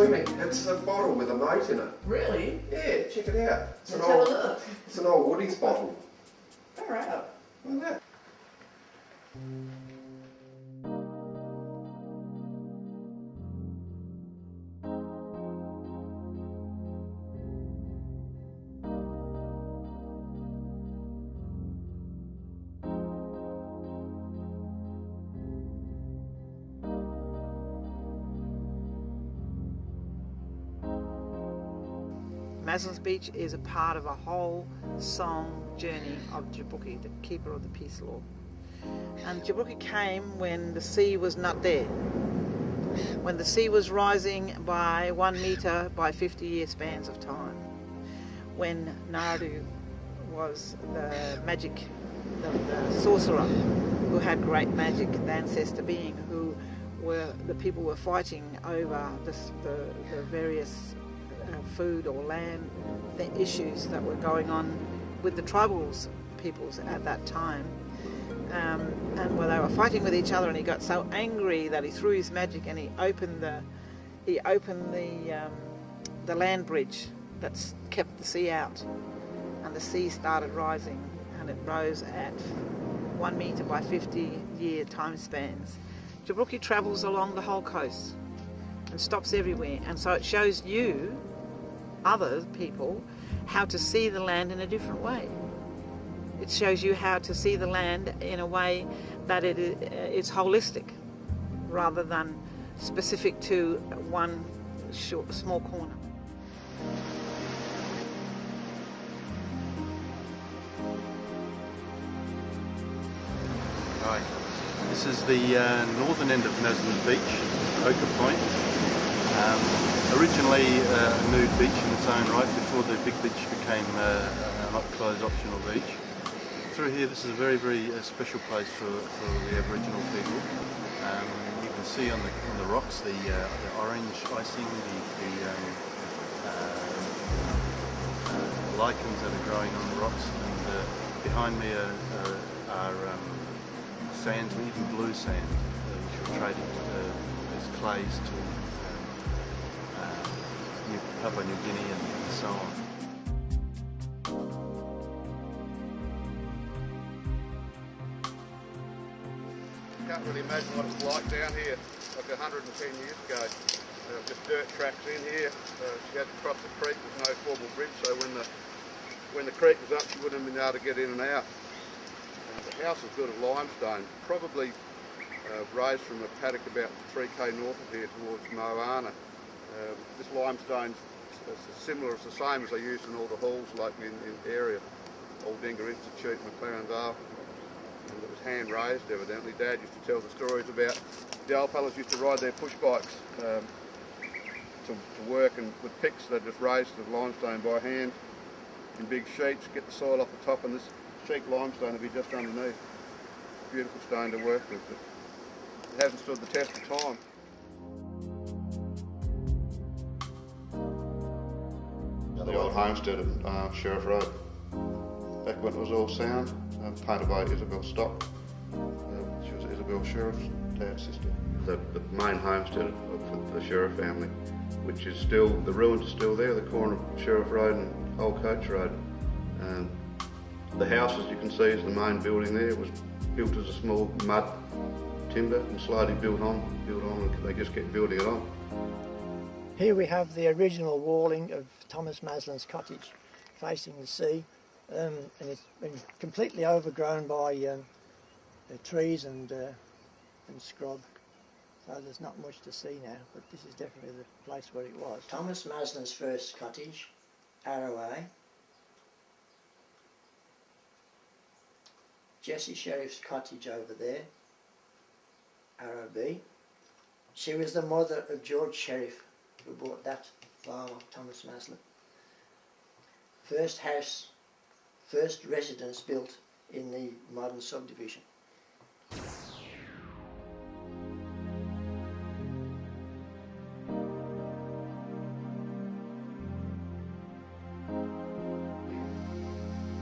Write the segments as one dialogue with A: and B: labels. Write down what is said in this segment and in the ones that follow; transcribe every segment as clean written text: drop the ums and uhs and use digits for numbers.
A: swimming. It's a bottle with a moat in it.
B: Really?
A: Yeah, check it out.
B: Let's have a look.
A: It's an old Woody's bottle.
B: All right.
A: Look at that.
C: Maslins Beach is a part of a whole song journey of Jabuki, the keeper of the peace law. And Jabuki came when the sea was not there, when the sea was rising by 1 metre by 50-year spans of time, when Naru was the magic, the sorcerer who had great magic, the ancestor being who were, the people were fighting over the various food or land issues that were going on with the tribals peoples at that time, and where they were fighting with each other, and he got so angry that he threw his magic and he opened the land bridge that's kept the sea out, and the sea started rising, and it rose at 1 metre by 50-year time spans. Jabuki travels along the whole coast and stops everywhere, and so it shows you, other people, how to see the land in a different way. It shows you how to see the land in a way that it's holistic rather than specific to one small corner.
D: Hi, this is the northern end of Maslins Beach, Ochre Point. Originally a nude beach in its own right before the big beach became a closed optional beach. Through here, this is a very, very special place for the Aboriginal people. You can see on the rocks the orange icing, the lichens that are growing on the rocks, and behind me are sands, even blue sand, which were traded as clays to Papua New Guinea and so on.
E: Can't really imagine what it's like down here, like 110 years ago. Just dirt tracks in here. She had to cross the creek with no formal bridge, so when the creek was up, she wouldn't have been able to get in and out. The house was built of limestone, probably raised from a paddock about 3k north of here towards Moana. This limestone is similar, it's the same as they used in all the halls locally in the area. Old Dinger Institute, McLaren Vale, and it was hand raised evidently. Dad used to tell the stories about the old fellas used to ride their push bikes to work, and with picks they just raised the limestone by hand in big sheets, get the soil off the top, and this sheet limestone would be just underneath. Beautiful stone to work with, but it hasn't stood the test of time. The old homestead at Sheriff Road. Back when it was all sound, painted by Isabel Stock. She was Isabel Sheriff's dad's sister. The main homestead of the Sheriff family, which is still, the ruins are still there, the corner of Sheriff Road and Old Coach Road. The house, as you can see, is the main building there. It was built as a small mud timber and slowly built on, and they just kept building it on.
F: Here we have the original walling of Thomas Maslin's cottage facing the sea, and it's been completely overgrown by trees and scrub, so there's not much to see now, but this is definitely the place where it was. Thomas Maslin's first cottage, Arrow A. Jessie Sheriff's cottage over there, Arrow B. She was the mother of George Sheriff, who bought that farm of Thomas Maslin. First house, first residence built in the modern subdivision.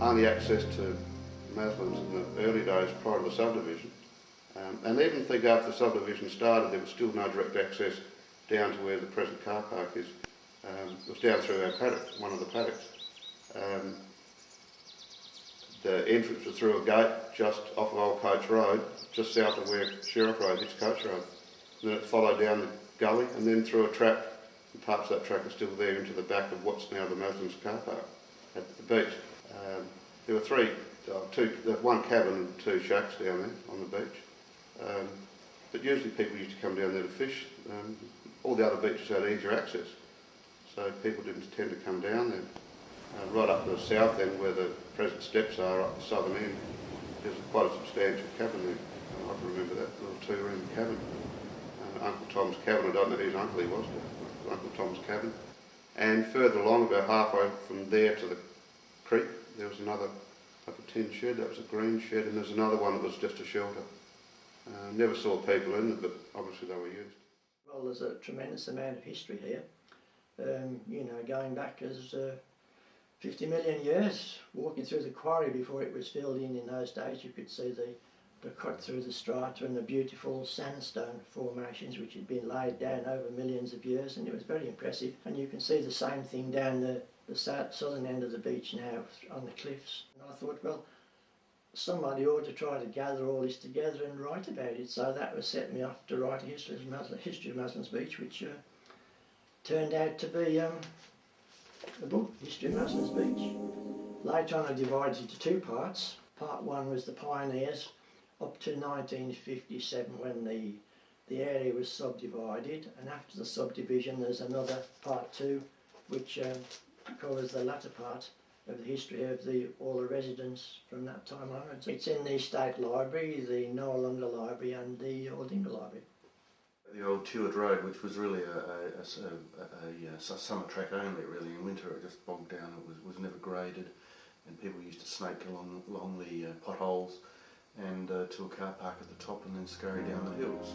E: Only access to Maslins in the early days prior to the subdivision. And even think after the subdivision started, there was still no direct access down to where the present car park is. It was down through our paddock, one of the paddocks. The entrance was through a gate just off of Old Coach Road, just south of where Sheriff Road hits Coach Road. And then it followed down the gully and then through a track, and parts of that track are still there, into the back of what's now the Maslins car park at the beach. There were one cabin and 2 shacks down there on the beach. But usually people used to come down there to fish. All the other beaches had easier access, so people didn't tend to come down there. Right up the south end where the present steps are, up the southern end, there's quite a substantial cabin there. I can remember that little 2-room cabin. Uncle Tom's cabin, I don't know whose uncle he was, but Uncle Tom's cabin. And further along, about halfway from there to the creek, there was another, like a tin shed, that was a green shed, and there's another one that was just a shelter. Never saw people in it, but obviously they were used.
F: Well, there's a tremendous amount of history here, you know, going back as 50 million years. Walking through the quarry before it was filled in those days, you could see the cut through the strata and the beautiful sandstone formations which had been laid down over millions of years, and it was very impressive. And you can see the same thing down the southern end of the beach now on the cliffs. And I thought, well, somebody ought to try to gather all this together and write about it. So that was set me off to write a history of Maslins Beach, which turned out to be the book, History of Maslins Beach. Later on I divided it into 2 parts. Part 1 was the pioneers up to 1957 when the area was subdivided, and after the subdivision there's another part 2 which covers the latter part of the history of all the residents from that time onwards. It's in the State Library, the Noarlunga Library and the Aldinga Library.
D: The old Tuart Road, which was really a summer track only, really. In winter it just bogged down, it was never graded, and people used to snake along the potholes and to a car park at the top and then scurry down the hills.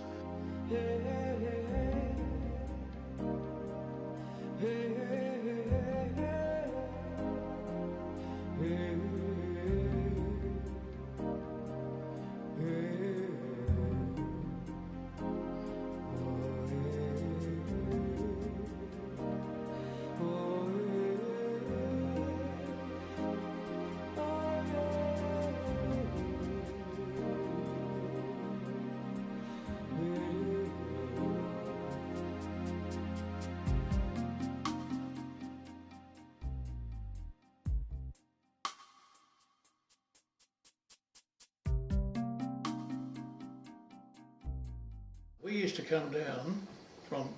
G: We used to come down from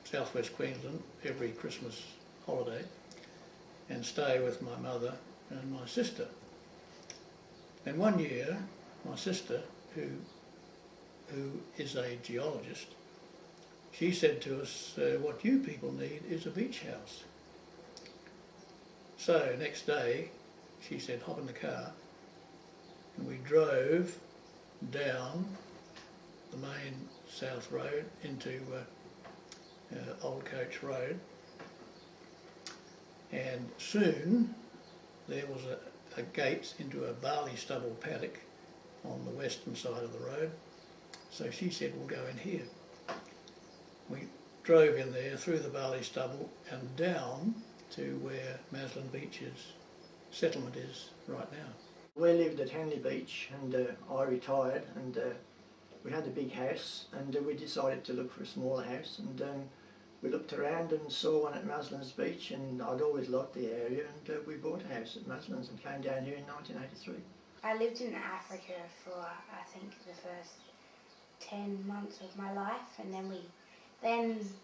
G: southwest Queensland every Christmas holiday and stay with my mother and my sister. And one year, my sister, who is a geologist, she said to us, what you people need is a beach house. So next day, she said, hop in the car, and we drove down the main South Road into Old Coach Road, and soon there was a gate into a barley stubble paddock on the western side of the road. So she said, we'll go in here. We drove in there through the barley stubble and down to where Maslins Beach's settlement is right now.
F: We lived at Henley Beach, and I retired, and we had a big house, and we decided to look for a smaller house, and we looked around and saw one at Maslins Beach, and I'd always loved the area, and we bought a house at Maslins and came down here in 1983.
H: I lived in Africa for I think the first 10 months of my life, and then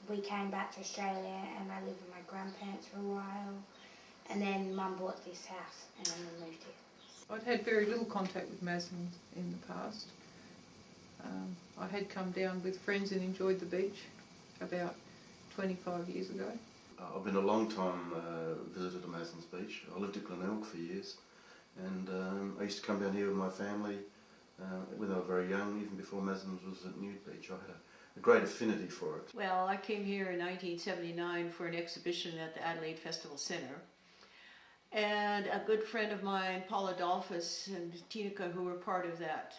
H: we came back to Australia, and I lived with my grandparents for a while, and then Mum bought this house and then we moved here.
C: I'd had very little contact with Maslins in the past. I had come down with friends and enjoyed the beach about 25 years ago.
D: I've been a long time visitor to Maslins Beach. I lived at Glenelg for years, and I used to come down here with my family when they were very young, even before Maslins was at Nude Beach. I had a great affinity for it.
B: Well, I came here in 1979 for an exhibition at the Adelaide Festival Centre. And a good friend of mine, Paula Dolphus and Tinica, who were part of that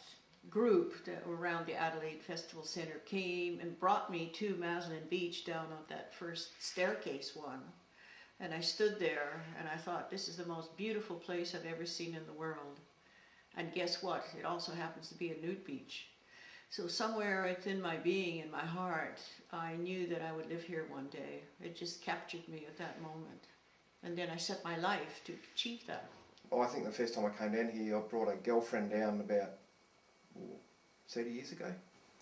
B: group that were around the Adelaide Festival Centre came and brought me to Maslins Beach down on that first staircase one. And I stood there and I thought, this is the most beautiful place I've ever seen in the world. And guess what? It also happens to be a nude beach. So somewhere within my being, in my heart, I knew that I would live here one day. It just captured me at that moment. And then I set my life to achieve that.
A: Oh, I think the first time I came down here, I brought a girlfriend down about 30 years ago.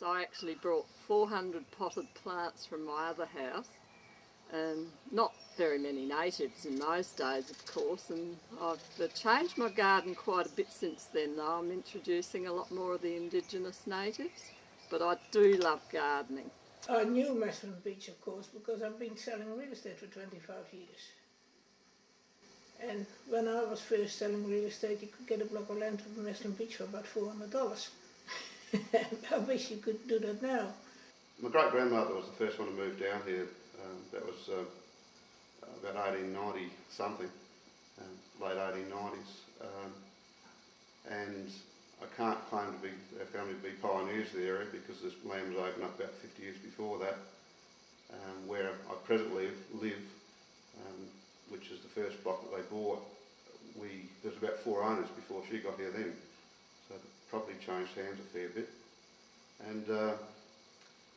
I: So I actually brought 400 potted plants from my other house. Not very many natives in those days, of course, and I've changed my garden quite a bit since then, though. I'm introducing a lot more of the indigenous natives, but I do love gardening.
J: I knew Maslins Beach, of course, because I've been selling real estate for 25 years. And when I was first selling real estate, you could get a block of land from Maslins Beach for about $400. I wish you could do that now.
E: My great-grandmother was the first one to move down here. That was about 1890 something, late 1890s. And I can't claim to be our family to be pioneers of the area because this land was opened up about 50 years before that. Where I presently live, which is the first block that they bought, there was about 4 owners before she got here then. So the property changed hands a fair bit. And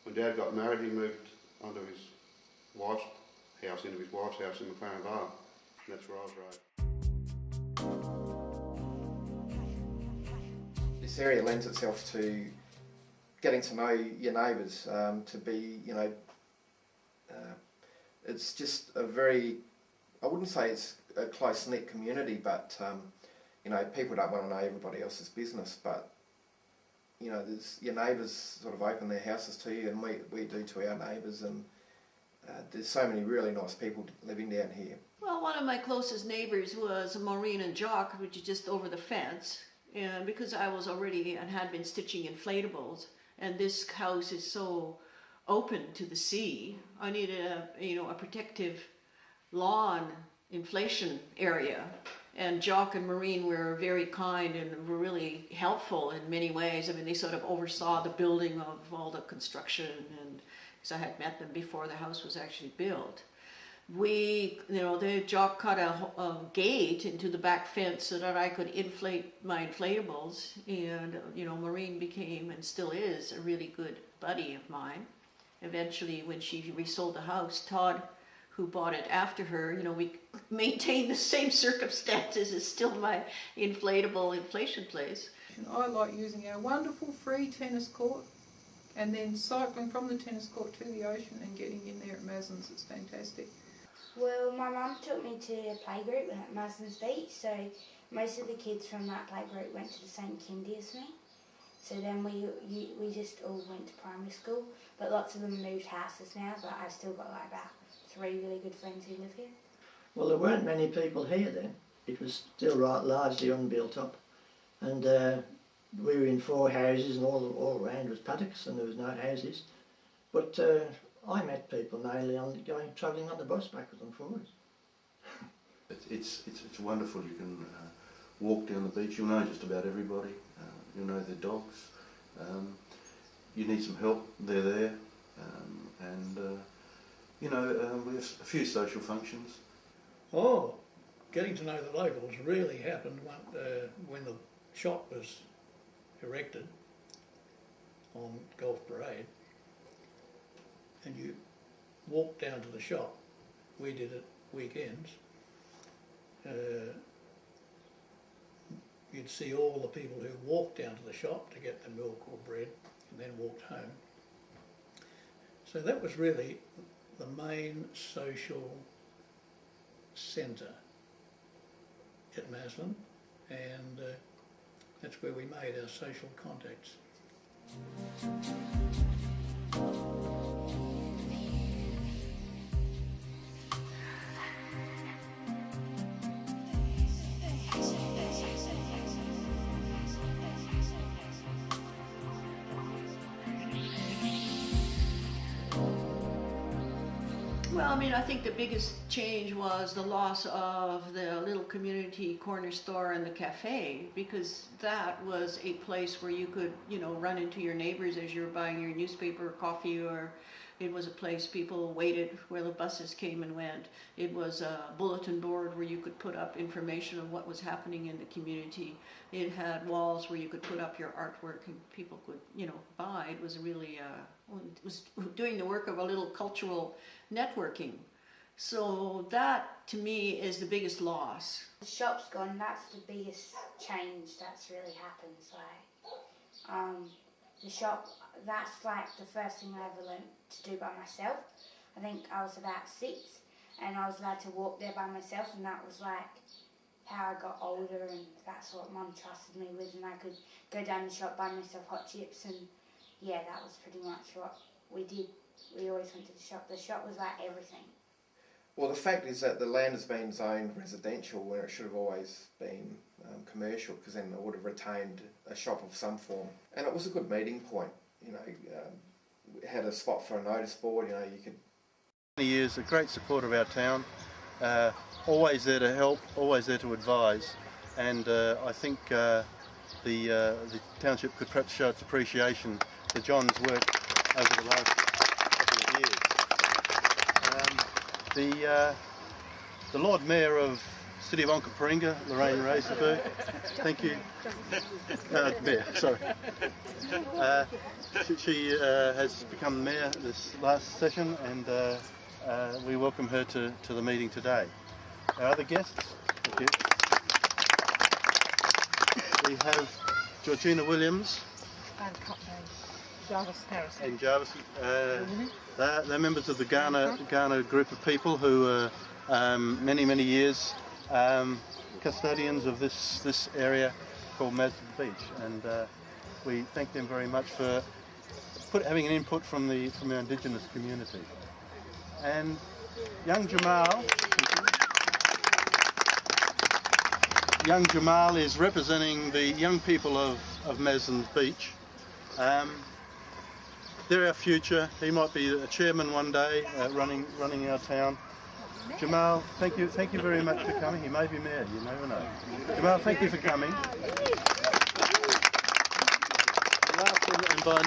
E: when Dad got married, he moved onto his wife's house, into his wife's house in McLaren Vale, and that's where I was raised.
A: This area lends itself to getting to know your neighbours, to be, it's just a very, I wouldn't say it's a close-knit community, but, people don't want to know everybody else's business, but, there's your neighbours sort of open their houses to you, and we do to our neighbours, and there's so many really nice people living down here.
B: Well, one of my closest neighbours was Maureen and Jock, which is just over the fence. And because I was already and had been stitching inflatables, and this house is so open to the sea, I needed a protective lawn inflation area. And Jock and Maureen were very kind and were really helpful in many ways. I mean, they sort of oversaw the building of all the construction, and because I had met them before the house was actually built. Jock cut a gate into the back fence so that I could inflate my inflatables, and Maureen became and still is a really good buddy of mine. Eventually, when she resold the house, Todd, who bought it after her, we maintained the same circumstances. It's still my inflatable inflation place.
K: I like using our wonderful free tennis court and then cycling from the tennis court to the ocean and getting in there at Maslins. It's fantastic.
H: Well, my mum took me to a playgroup at Maslins Beach, so most of the kids from that playgroup went to the same kindy as me. So then we just all went to primary school, but lots of them moved houses now, but I've still got like about 3 really good friends who live here.
F: Well, there weren't many people here then. It was still largely unbuilt up, and we were in 4 houses, and all around was paddocks, and there was no houses. But I met people mainly travelling on the bus backwards and forwards.
D: It's wonderful. You can walk down the beach. You'll know just about everybody. You'll know their dogs. You need some help, they're there. We have a few social functions.
G: Oh, getting to know the locals really happened when the shop was erected on Gulf Parade, and you walk down to the shop. We did it weekends. You'd see all the people who walked down to the shop to get the milk or bread and then walked home. So that was really the main social centre at Maslin, and that's where we made our social contacts.
B: Well, I mean, I think the biggest change was the loss of the little community corner store and the cafe, because that was a place where you could, you know, run into your neighbors as you were buying your newspaper or coffee, or it was a place people waited where the buses came and went. It was a bulletin board where you could put up information of what was happening in the community. It had walls where you could put up your artwork and people could, you know, buy. It was really, it was doing the work of a little cultural networking. So that, to me, is the biggest loss.
H: The shop's gone, that's the biggest change that's really happened. Like, the shop, that's like the first thing I ever learned to do by myself. I think I was about 6 and I was allowed to walk there by myself, and that was like how I got older, and that's what Mum trusted me with, and I could go down the shop, buy myself hot chips, and yeah, that was pretty much what we did. We always went to the shop. The shop was like everything.
A: Well, the fact is that the land has been zoned residential where it should have always been commercial, because then it would have retained a shop of some form. And it was a good meeting point, you know. It had a spot for a notice board, you know, you could...
D: Years, a great supporter of our town, always there to help, always there to advise, and I think the township could perhaps show its appreciation for John's work over the last couple of years. The Lord Mayor of City of Onkaparinga, Lorraine Razorberg, thank you. Mayor, sorry. She has become Mayor this last session, and we welcome her to the meeting today. Our other guests, thank you. We have Georgina Williams.
C: And Jarvis Harrison.
D: And Jarvis. They're members of the Ghana group of people who are many years custodians of this area called Maslins Beach, and we thank them very much for having an input from the Indigenous community. And young Jamal is representing the young people of Maslins Beach. They're our future. He might be a chairman one day, running our town. Jamal, thank you very much for coming. He may be mayor, you never know. Jamal, thank you for coming. Last and by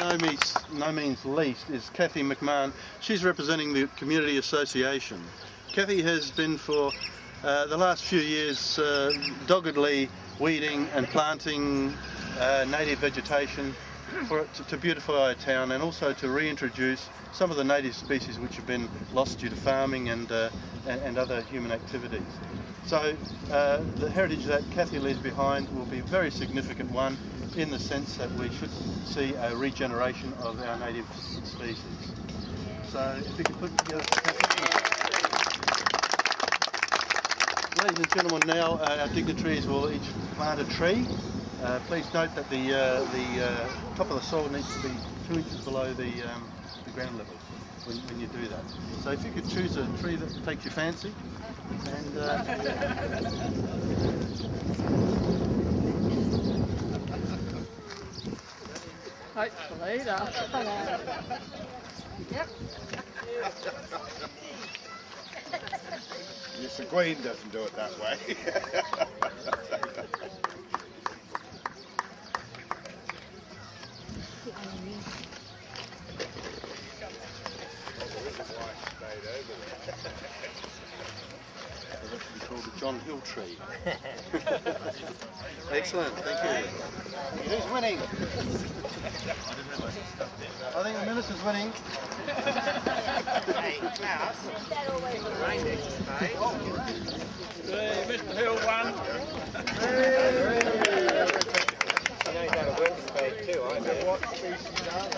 D: no means least is Kathy McMahon. She's representing the Community Association. Kathy has been for the last few years doggedly weeding and planting native vegetation to beautify our town, and also to reintroduce some of the native species which have been lost due to farming and other human activities. So the heritage that Kathy leaves behind will be a very significant one, in the sense that we should see a regeneration of our native species. So if we could put together Kathy. Ladies and gentlemen, now our dignitaries will each plant a tree. Please note that the top of the soil needs to be 2 inches below the ground level when you do that. So if you could choose a tree that takes your fancy, and
I: hopefully they'll come out. Yep.
L: Yes, the Queen doesn't do it that way.
D: That should be called the John Hill tree. Excellent, thank you. Who's winning? I think the minister's winning.
M: Hey, Klaus. Right next to Spain. Mr. Hill won. You know he's had a work spade too, I bet. What species are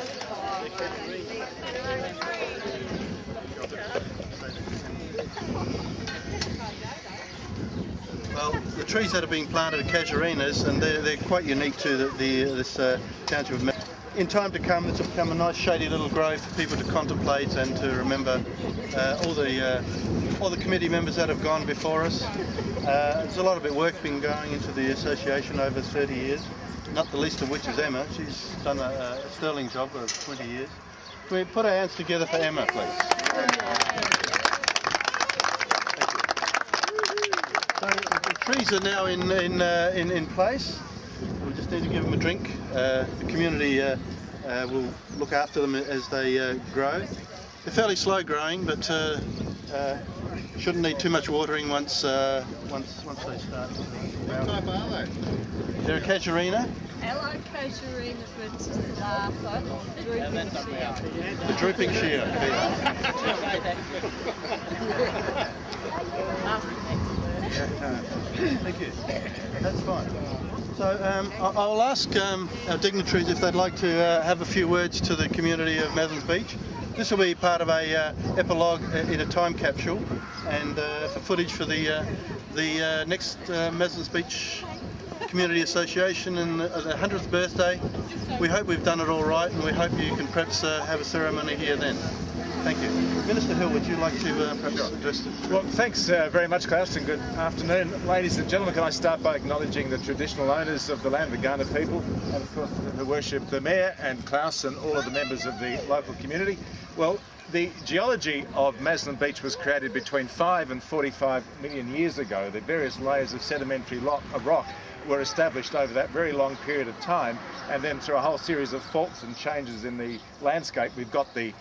D: Well, the trees that are being planted are casuarinas, and they're quite unique to this township of Maslins. In time to come, this will become a nice shady little grove for people to contemplate and to remember all the committee members that have gone before us. There's a lot of work been going into the association over 30 years, not the least of which is Emma. She's done a sterling job of 20 years. Can we put our hands together for Emma, please? So the trees are now in place. We just need to give them a drink. The community will look after them as they grow. They're fairly slow growing, but shouldn't need too much watering once they start.
L: What type are they?
D: They're a casuarina.
I: Hello, Casuarina versus Larva, drooping shear.
D: The drooping shear. Thank you. That's fine. So I'll ask our dignitaries if they'd like to have a few words to the community of Maslins Beach. This will be part of a epilogue in a time capsule, and for footage for the next Maslins Beach Community Association and the 100th birthday. We hope we've done it all right, and we hope you can perhaps have a ceremony here then. Thank you. Minister Hill, would you like to perhaps address the...
N: Well, thanks very much, Klaus, and good afternoon. Ladies and gentlemen, can I start by acknowledging the traditional owners of the land, the Kaurna people, and of course who worship the Mayor and Klaus and all of the members of the local community. Well, the geology of Maslin Beach was created between 5 and 45 million years ago. The various layers of sedimentary rock were established over that very long period of time, and then through a whole series of faults and changes in the landscape, we've got the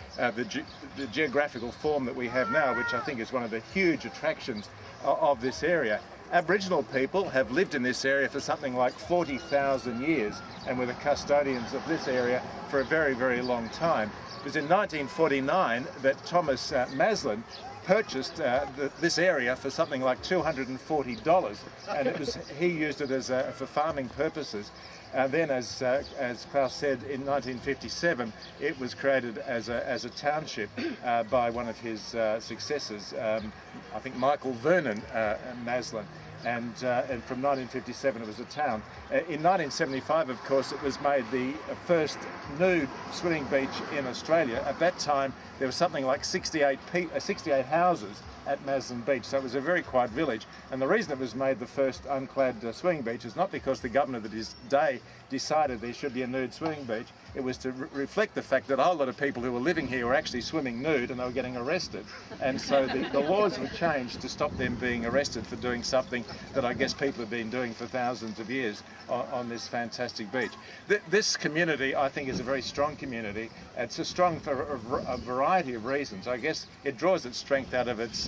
N: geographical form that we have now, which I think is one of the huge attractions of this area. Aboriginal people have lived in this area for something like 40,000 years and were the custodians of this area for a very, very long time. It was in 1949 that Thomas Maslin purchased this area for something like $240, and he used it as for farming purposes. And then, as Klaus said, in 1957, it was created as a township by one of his successors, I think Michael Vernon Maslin. And from 1957 it was a town. In 1975, of course, it was made the first nude swimming beach in Australia. At that time, there was something like 68 houses at Maslin Beach, so it was a very quiet village. And the reason it was made the first unclad swimming beach is not because the governor of his day decided there should be a nude swimming beach. It was to reflect the fact that a whole lot of people who were living here were actually swimming nude and they were getting arrested. And so the laws were changed to stop them being arrested for doing something that I guess people have been doing for thousands of years on this fantastic beach. This community, I think, is a very strong community. It's a strong for a variety of reasons. I guess it draws its strength out of its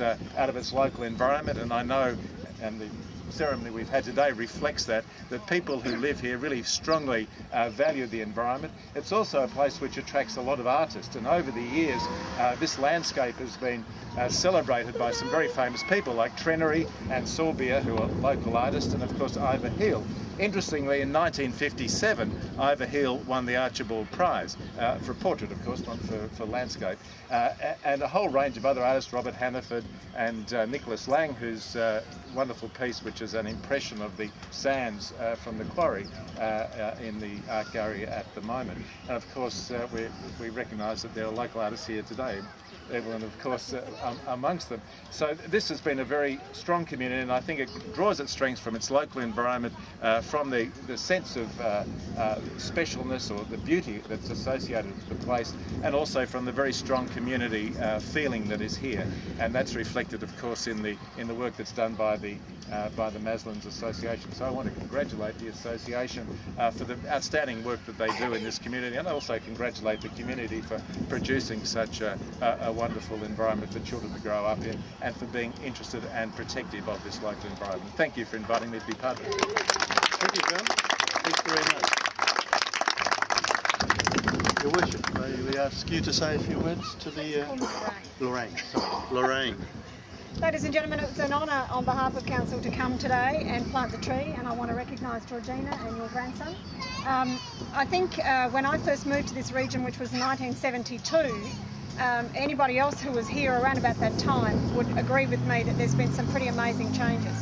N: local environment, and I know, and the ceremony we've had today reflects that people who live here really strongly value the environment. It's also a place which attracts a lot of artists, and over the years this landscape has been celebrated by some very famous people like Trenery and Sorbia, who are local artists, and of course Ivor Hill. Interestingly, in 1957, Ivor Hill won the Archibald Prize for portrait, of course, not for landscape, and a whole range of other artists, Robert Hannaford and Nicholas Lang, whose wonderful piece, which is an impression of the sands from the quarry in the Art Gallery at the moment. And of course, we recognise that there are local artists here today, Evelyn, of course, amongst them. So this has been a very strong community, and I think it draws its strengths from its local environment, from the sense of specialness or the beauty that's associated with the place, and also from the very strong community feeling that is here. And that's reflected, of course, in the work that's done by the Maslins Association. So I want to congratulate the association for the outstanding work that they do in this community, and also congratulate the community for producing such a wonderful environment for children to grow up in, and for being interested and protective of this local environment. Thank you for inviting me to be part of it. Thank you, John. Thanks very much. Your Worship, may we ask you to say a few words to the... Lorraine.
O: Ladies and gentlemen, it's an honour on behalf of Council to come today and plant the tree, and I want to recognise Georgina and your grandson. I think when I first moved to this region, which was 1972, anybody else who was here around about that time would agree with me that there's been some pretty amazing changes.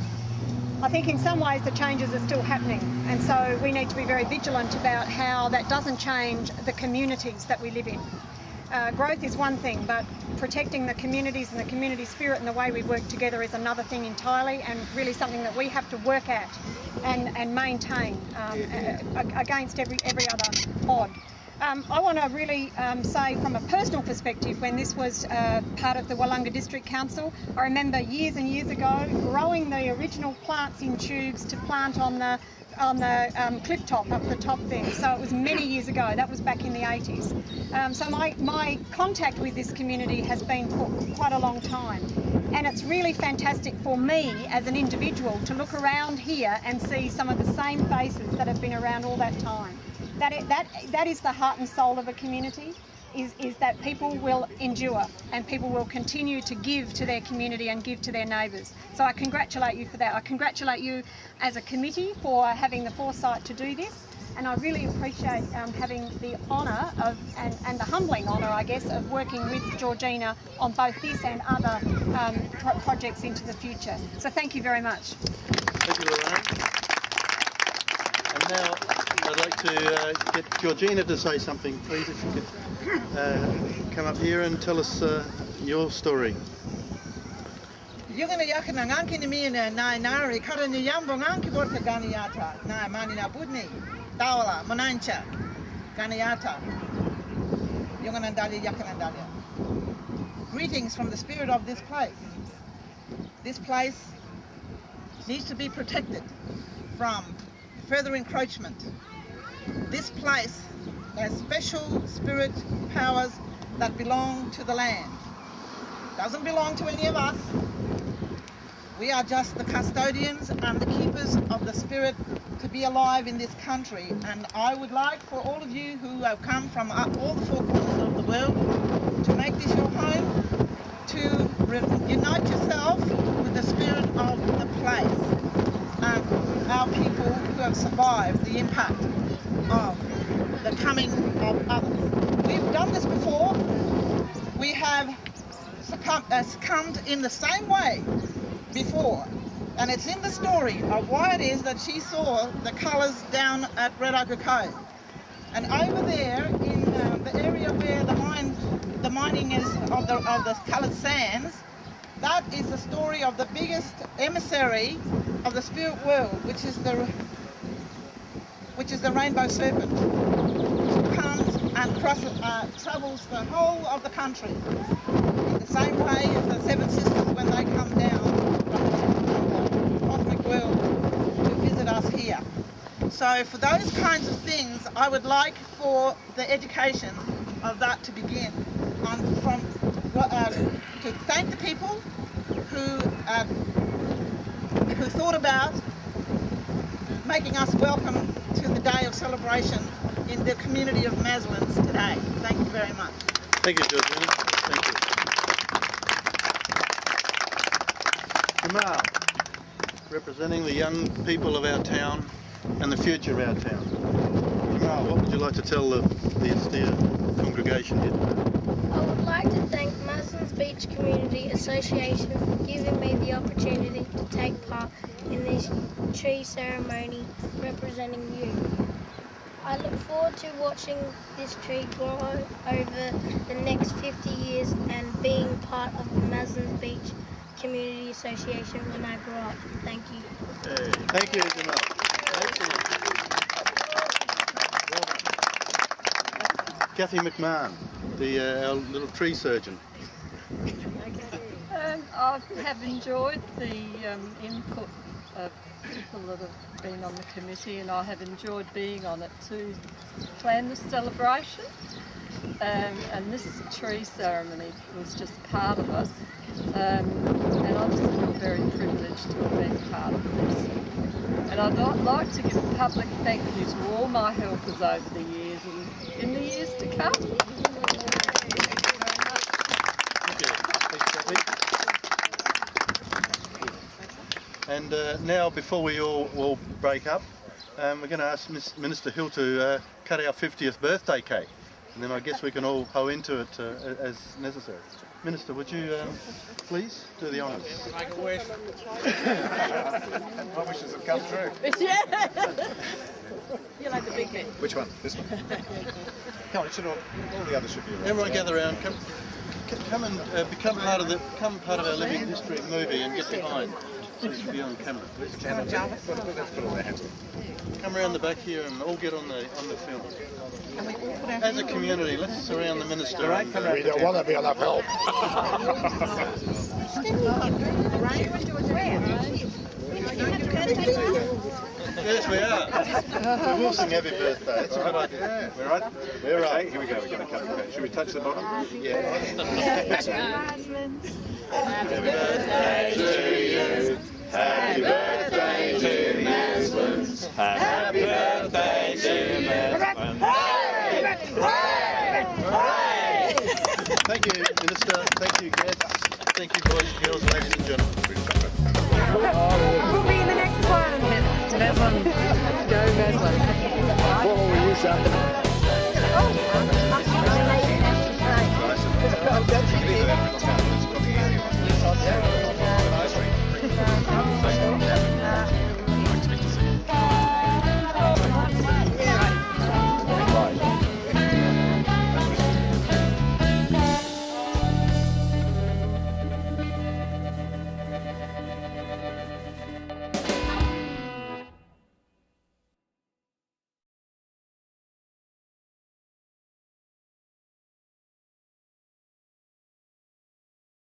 O: I think in some ways the changes are still happening, and so we need to be very vigilant about how that doesn't change the communities that we live in. Growth is one thing, but protecting the communities and the community spirit and the way we work together is another thing entirely, and really something that we have to work at and maintain against every other odd. I want to really say from a personal perspective, when this was part of the Wollonga District Council, I remember years and years ago growing the original plants in tubes to plant on the cliff top up the top there. So it was many years ago. That was back in the 80s. So my contact with this community has been for quite a long time. And it's really fantastic for me as an individual to look around here and see some of the same faces that have been around all that time. That is the heart and soul of a community, is that people will endure and people will continue to give to their community and give to their neighbours. So I congratulate you for that. I congratulate you as a committee for having the foresight to do this, and I really appreciate having the honour of, and the humbling honour, I guess, of working with Georgina on both this and other projects into the future. So thank you very much.
D: Thank you, Lorraine. And now I'd like to get Georgina to say something, please, if you could come up here and tell us your story.
C: Yungana yakana nganki ni mina na nari kara ni yambo nganki borka ganiyata na mani na budni dawala manancha ganiyata yungana dali yakana dalia. Greetings from the spirit of this place. This place needs to be protected from further encroachment. This place has special spirit powers that belong to the land. Doesn't belong to any of us. We are just the custodians and the keepers of the spirit to be alive in this country. And I would like for all of you who have come from all the four corners of the world to make this your home, to unite yourself with the spirit of the place and our people who have survived the impact of the coming of others. We've done this before. We have succumbed in the same way before, and it's in the story of why it is that she saw the colours down at Red Ochre Cove. And over there in the area where the mining is of the coloured sands, that is the story of the biggest emissary of the spirit world, which is the rainbow serpent, who comes and travels the whole of the country in the same way as the Seven Sisters when they come down from the cosmic world to visit us here. So for those kinds of things, I would like for the education of that to begin, to thank the people who thought about making us welcome to the day of celebration in the community of Maslins today. Thank you very much.
D: Thank you, Georgina. Thank you. Jamal, representing the young people of our town and the future of our town. Jamal, what would you like to tell the austere congregation here?
P: I would like to thank Maslins Beach Community Association for giving me the opportunity to take part in this tree ceremony representing you. I look forward to watching this tree grow over the next 50 years and being part of the Maslins Beach Community Association when I grow up. Thank you.
D: Hey, thank you, Jamal. Excellent. Kathy McMahon, our little tree surgeon.
I: I have enjoyed the input of people that have been on the committee, and I have enjoyed being on it to plan the celebration. And this tree ceremony was just part of it. And I just feel very privileged to have been part of this. And I'd like to give a public thank you to all my helpers over the years and in the years to come.
D: Thank you. Thanks, Kathy. And now, before we all break up, we're going to ask Minister Hill to cut our 50th birthday cake, and then I guess we can all hoe into it as necessary. Minister, would you please do the honours?
L: Make a wish. My wishes have come true.
C: Yeah. You like the big bit.
L: Which one? This one? Come on, it should all the others should be around.
D: Everyone gather around. Come and become part of our living history movie and get behind. so you can be on camera, please.
N: Let's put all our hands.
D: Come around the back here and all get on the film. As a community, let's surround the minister.
L: We don't want to be on that film.
D: Yes, we are. We will sing happy birthday. It's a good idea.
N: We're right? We're right. Here we go. We're going to cut the cake. Should we touch the bottom?
D: Yeah.
Q: Happy birthday to you. Happy birthday to Maslins. Happy birthday to Maslins.
D: Thank you, Minister. Thank you, guests. Thank you, boys and girls, ladies and gentlemen.
R: We'll be in the next one. Maslin. Go Maslin.
L: What will we use that?